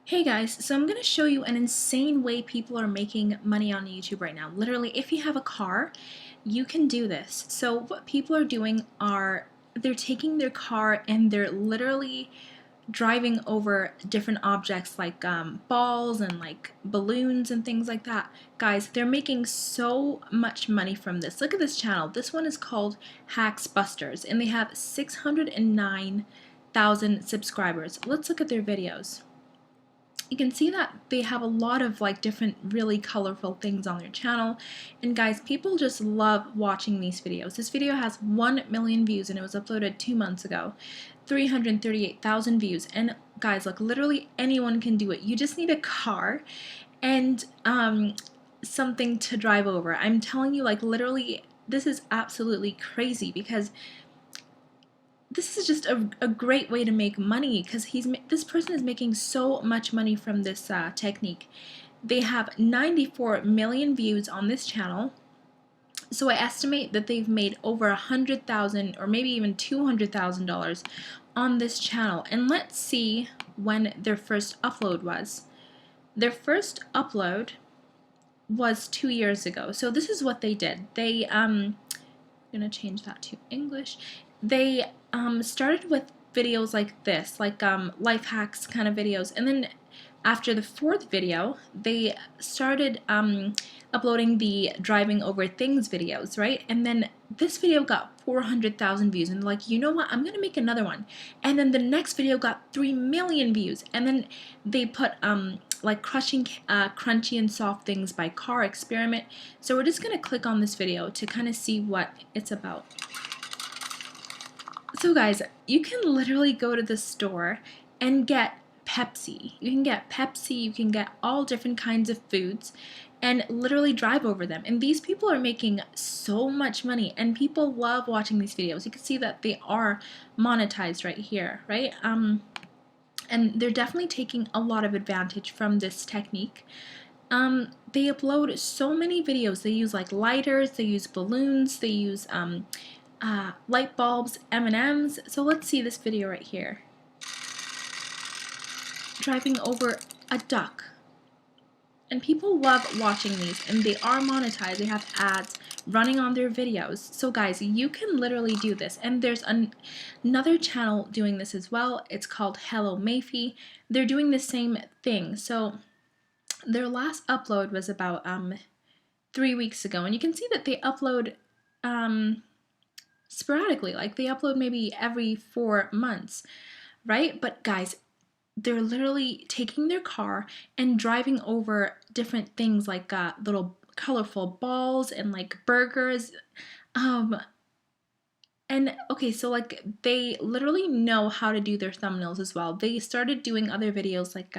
Hey guys, so I'm going to show you an insane way people are making money on YouTube right now. Literally, if you have a car, you can do this. So what people are doing are they're taking their car and they're literally driving over different objects like balls and like balloons and things like that. Guys, they're making so much money from this. Look at this channel. This one is called Hacks Busters and they have 609,000 subscribers. Let's look at their videos. You can see that they have a lot of like different really colorful things on their channel, and guys, people just love watching these videos. This video has 1 million views and it was uploaded 2 months ago, 338,000 views, and guys, look, literally anyone can do it. You just need a car and something to drive over. I'm telling you, like, literally this is absolutely crazy because this is just a great way to make money because this person is making so much money from this technique. They have 94 million views on this channel, so I estimate that they've made over $100,000 or maybe even $200,000 on this channel. And let's see when their first upload was. Their first upload was 2 years ago. So this is what they did. I'm gonna change that to English. They started with videos like this, like life hacks kind of videos, and then after the fourth video, they started uploading the driving over things videos, right? And then this video got 400,000 views, and like, you know what? I'm gonna make another one. And then the next video got 3 million views, and then they put like crushing crunchy and soft things by car experiment. So we're just gonna click on this video to kind of see what it's about. So guys, you can literally go to the store and get Pepsi. You can get Pepsi, you can get all different kinds of foods and literally drive over them. And these people are making so much money and people love watching these videos. You can see that they are monetized right here, right? And they're definitely taking a lot of advantage from this technique. They upload so many videos. They use like lighters, they use balloons, they use light bulbs, M&Ms. So let's see this video right here. Driving over a duck. And people love watching these and they are monetized. They have ads running on their videos. So guys, you can literally do this. And there's another channel doing this as well. It's called Hello Mayfie. They're doing the same thing. So their last upload was about 3 weeks ago. And you can see that they upload sporadically, like they upload maybe every 4 months, right? But guys, they're literally taking their car and driving over different things like little colorful balls and like burgers. And okay, so like they literally know how to do their thumbnails as well. They started doing other videos like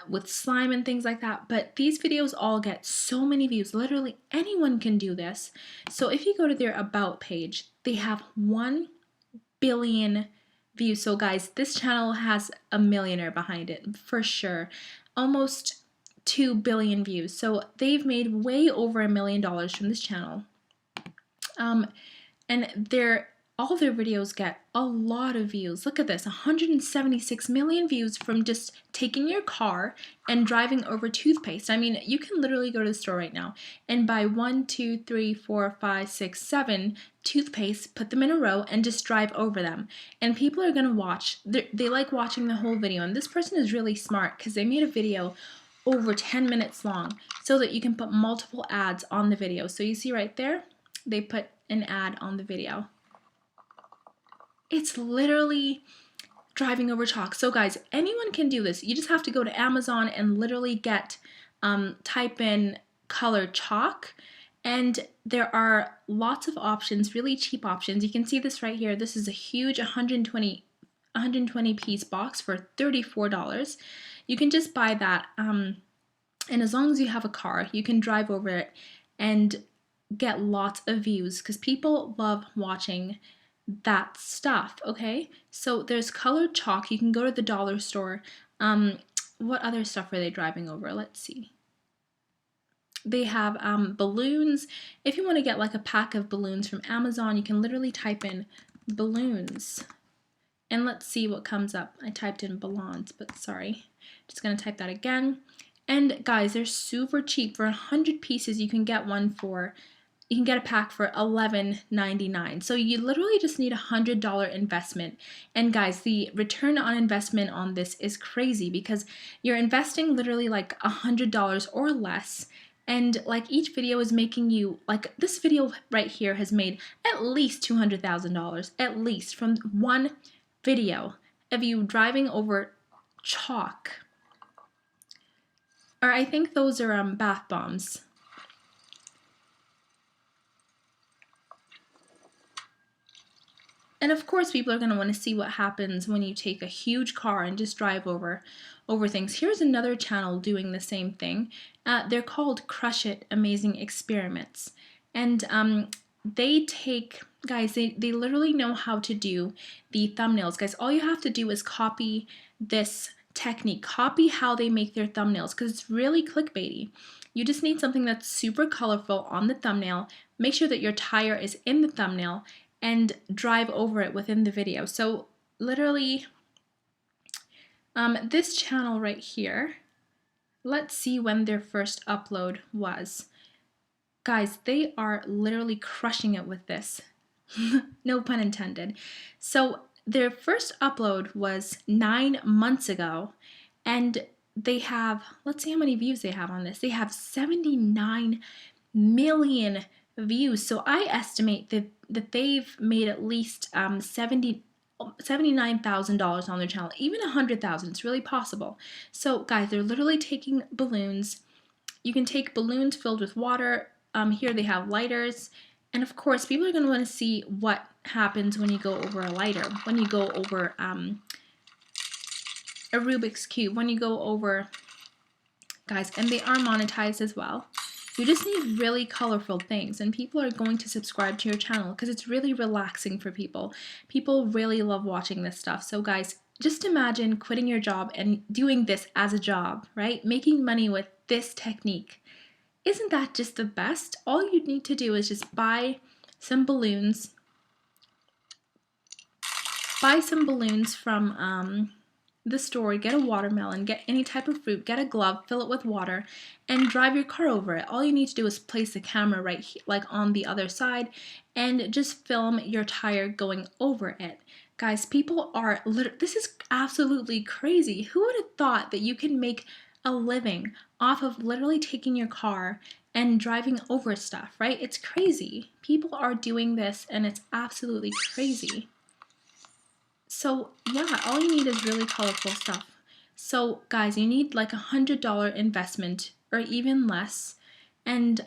with slime and things like that, but these videos all get so many views. Literally anyone can do this. So if you go to their about page, they have 1 billion views. So guys, this channel has a millionaire behind it for sure. Almost 2 billion views. So they've made way over $1 million from this channel. And all their videos get a lot of views. Look at this, 176 million views from just taking your car and driving over toothpaste. I mean, you can literally go to the store right now and buy 1, 2, 3, 4, 5, 6, 7 toothpaste, put them in a row, and just drive over them. And people are gonna watch. They like watching the whole video. And this person is really smart because they made a video over 10 minutes long so that you can put multiple ads on the video. So you see right there, they put an ad on the video. It's literally driving over chalk. So guys, anyone can do this. You just have to go to Amazon and literally type in color chalk, and there are lots of options, really cheap options. You can see this right here. This is a huge 120 piece box for $34. You can just buy that, and as long as you have a car, you can drive over it and get lots of views because people love watching that stuff. Okay, so there's colored chalk. You can go to the dollar store. What other stuff are they driving over? Let's see. They have balloons. If you want to get like a pack of balloons from Amazon, you can literally type in balloons And let's see what comes up. I typed in ballons, but sorry. Just gonna type that again. And guys, they're super cheap. For 100 pieces, you can get a pack for $11.99. So you literally just need $100 investment. And guys, the return on investment on this is crazy because you're investing literally like $100 or less. And like each video is making you, like this video right here has made at least $200,000, at least from one video of you driving over chalk. Or I think those are bath bombs. And of course, people are going to want to see what happens when you take a huge car and just drive over things. Here's another channel doing the same thing. They're called Crush It Amazing Experiments. And they take, guys, they literally know how to do the thumbnails. Guys, all you have to do is copy this technique. Copy how they make their thumbnails because it's really clickbaity. You just need something that's super colorful on the thumbnail. Make sure that your tire is in the thumbnail and drive over it within the video. So literally, this channel right here, let's see when their first upload was. Guys, they are literally crushing it with this. No pun intended. So their first upload was 9 months ago, and they have, let's see how many views they have on this. They have 79 million views. So I estimate that they've made at least $79,000 on their channel, even 100,000. It's really possible. So guys, they're literally taking balloons. You can take balloons filled with water. Here they have lighters. And of course, people are going to want to see what happens when you go over a lighter, when you go over a Rubik's Cube, when you go over, guys, and they are monetized as well. You just need really colorful things, and people are going to subscribe to your channel because it's really relaxing for people. People really love watching this stuff. So guys, just imagine quitting your job and doing this as a job, right? Making money with this technique. Isn't that just the best? All you need to do is just buy some balloons. Buy some balloons from the store, get a watermelon, get any type of fruit, get a glove, fill it with water, and drive your car over it. All you need to do is place the camera right here, like on the other side, and just film your tire going over it. Guys, people are this is absolutely crazy. Who would have thought that you can make a living off of literally taking your car and driving over stuff, right? It's crazy. People are doing this, and it's absolutely crazy. So yeah, all you need is really colorful stuff. So guys, you need like $100 investment or even less. And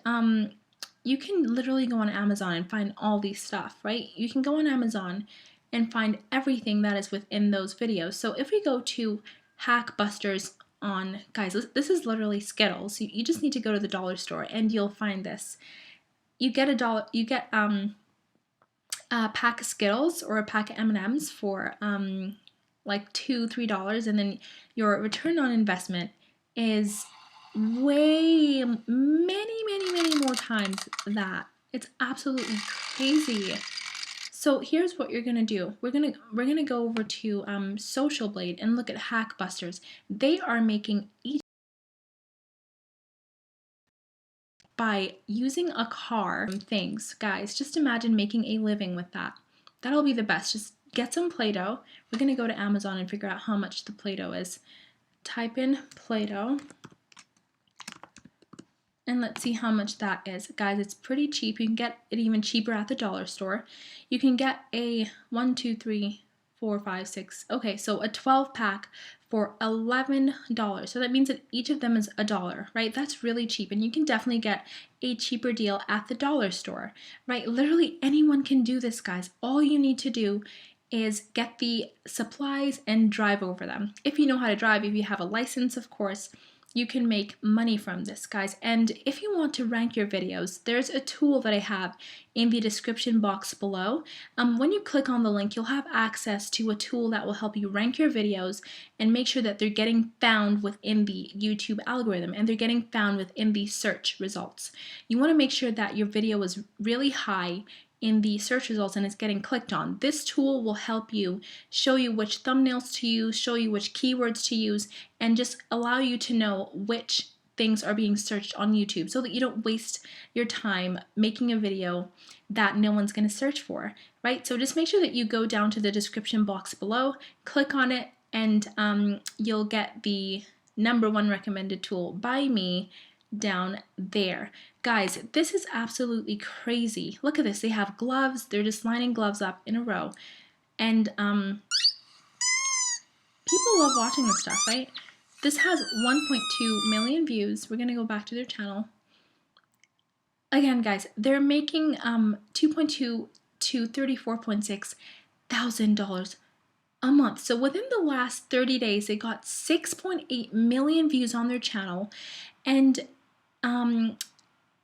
you can literally go on Amazon and find all these stuff, right? You can go on Amazon and find everything that is within those videos. So if we go to Hackbusters on, guys, this is literally Skittles. You just need to go to the dollar store and you'll find this. You get a pack of Skittles or a pack of M&Ms for like $2-3, and then your return on investment is way many more times that. It's absolutely crazy. So here's what you're gonna do. We're gonna go over to Social Blade and look at Hackbusters. They are making each by using a car things. Guys, just imagine making a living with that. That'll be the best. Just get some Play-Doh. We're gonna go to Amazon and figure out how much the Play-Doh is. Type in Play-Doh. And let's see how much that is. Guys, it's pretty cheap. You can get it even cheaper at the dollar store. You can get a 1, 2, 3, 4, 5, 6. Okay, so a 12 pack for $11. So that means that each of them is $1, right? That's really cheap. And you can definitely get a cheaper deal at the dollar store, right? Literally anyone can do this, guys. All you need to do is get the supplies and drive over them. If you know how to drive, if you have a license, of course, you can make money from this, guys. And if you want to rank your videos, there's a tool that I have in the description box below. When you click on the link, you'll have access to a tool that will help you rank your videos and make sure that they're getting found within the YouTube algorithm and they're getting found within the search results. You want to make sure that your video is really high in the search results and it's getting clicked on. This tool will help you show you which thumbnails to use, show you which keywords to use, and just allow you to know which things are being searched on YouTube so that you don't waste your time making a video that no one's going to search for, right? So just make sure that you go down to the description box below, click on it, and you'll get the #1 recommended tool by me down there. Guys, this is absolutely crazy. Look at this. They have gloves. They're just lining gloves up in a row. And people love watching this stuff, right? This has 1.2 million views. We're going to go back to their channel. Again, guys, they're making $2.2 to $34.6 thousand a month. So within the last 30 days, they got 6.8 million views on their channel, and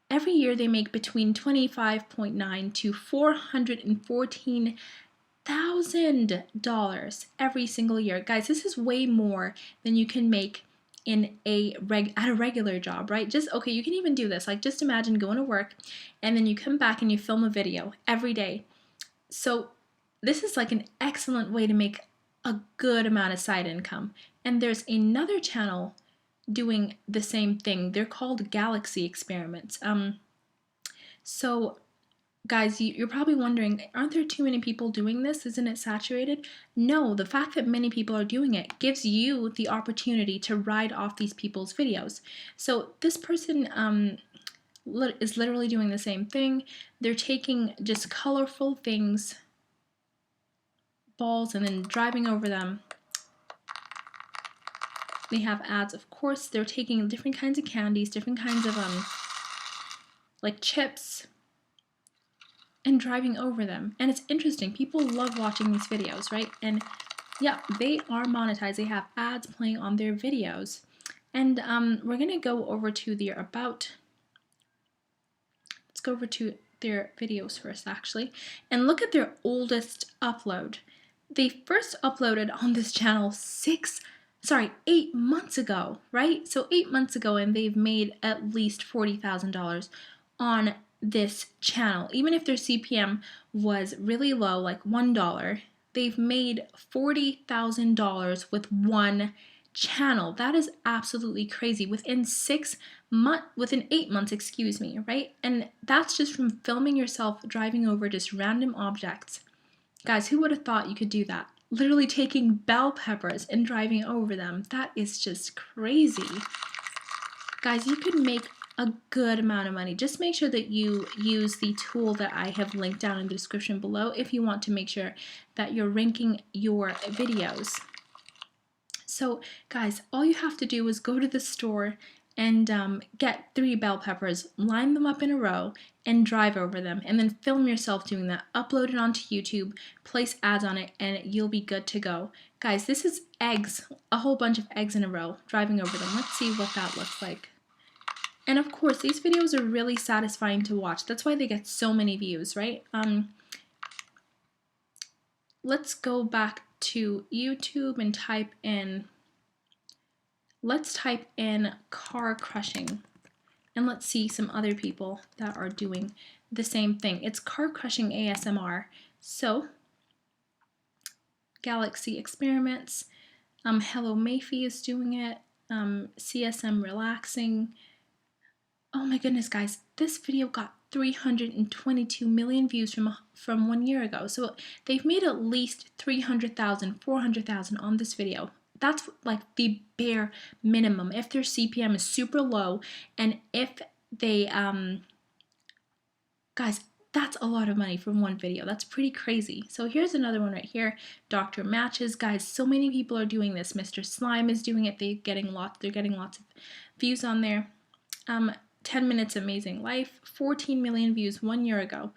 every year they make between $25.9 to $414,000 every single year. Guys, this is way more than you can make in at a regular job, right? Just okay, you can even do this. Like, just imagine going to work and then you come back and you film a video every day. So this is like an excellent way to make a good amount of side income. And there's another channel doing the same thing. They're called Galaxy Experiments. So guys, you're probably wondering, aren't there too many people doing this? Isn't it saturated? No, the fact that many people are doing it gives you the opportunity to ride off these people's videos. So this person is literally doing the same thing. They're taking just colorful things, balls, and then driving over them. They have ads, of course. They're taking different kinds of candies, different kinds of like chips, and driving over them. And it's interesting. People love watching these videos, right? And yeah, they are monetized. They have ads playing on their videos. And we're going to go over to their about. Let's go over to their videos first, actually. And look at their oldest upload. They first uploaded on this channel 8 months ago, right? So 8 months ago, and they've made at least $40,000 on this channel. Even if their CPM was really low, like $1, they've made $40,000 with one channel. That is absolutely crazy. Within 8 months, excuse me, right? And that's just from filming yourself driving over just random objects. Guys, who would have thought you could do that? Literally taking bell peppers and driving over them. That is just crazy. Guys, you could make a good amount of money. Just make sure that you use the tool that I have linked down in the description below if you want to make sure that you're ranking your videos. So guys, all you have to do is go to the store and get 3 bell peppers, line them up in a row, and drive over them, and then film yourself doing that, upload it onto YouTube, place ads on it, and you'll be good to go. Guys, this is eggs, a whole bunch of eggs in a row, driving over them. Let's see what that looks like. And of course, these videos are really satisfying to watch. That's why they get so many views, right? Let's go back to YouTube and let's type in car crushing, and let's see some other people that are doing the same thing. It's car crushing ASMR. So, Galaxy Experiments, Hello Mayfie is doing it, CSM Relaxing. Oh my goodness, guys, this video got 322 million views from 1 year ago. So they've made at least 300,000, 400,000 on this video. That's like the bare minimum. If their CPM is super low, and if they, guys, that's a lot of money from one video. That's pretty crazy. So here's another one right here. Dr. Matches, guys, so many people are doing this. Mr. Slime is doing it. They're getting lots of views on there. 10 Minutes Amazing Life, 14 million views 1 year ago.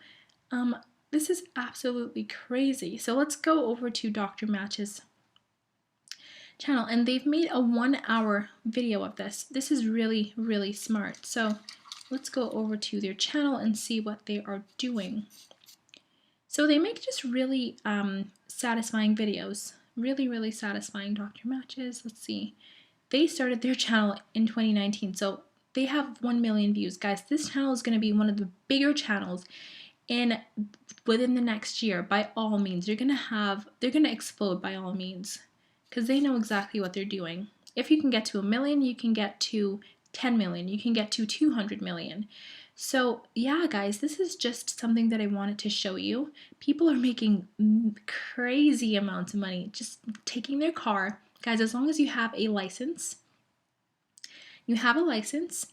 This is absolutely crazy. So let's go over to Dr. Matches channel, and they've made a 1-hour video of this. This is really, really smart. So let's go over to their channel and see what they are doing. So they make just really satisfying videos. Really, really satisfying. Dr. Matches, let's see. They started their channel in 2019, so they have 1 million views. Guys, this channel is going to be one of the bigger channels within the next year, by all means, they're gonna explode by all means, because they know exactly what they're doing. If you can get to 1 million, you can get to 10 million, you can get to 200 million. So yeah, guys, this is just something that I wanted to show you. People are making crazy amounts of money just taking their car. Guys, as long as you have a license,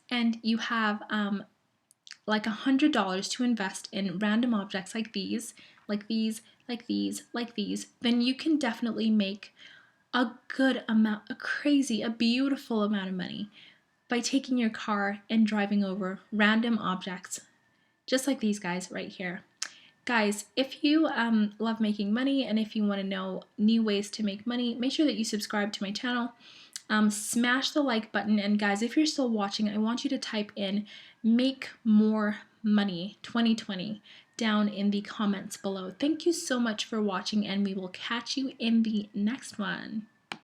and you have like $100 to invest in random objects like these, then you can definitely make a good amount, a beautiful amount of money by taking your car and driving over random objects, just like these guys right here. Guys, if you love making money and if you want to know new ways to make money, make sure that you subscribe to my channel. Smash the like button, and guys, if you're still watching, I want you to type in "make more money 2020" down in the comments below. Thank you so much for watching, and we will catch you in the next one.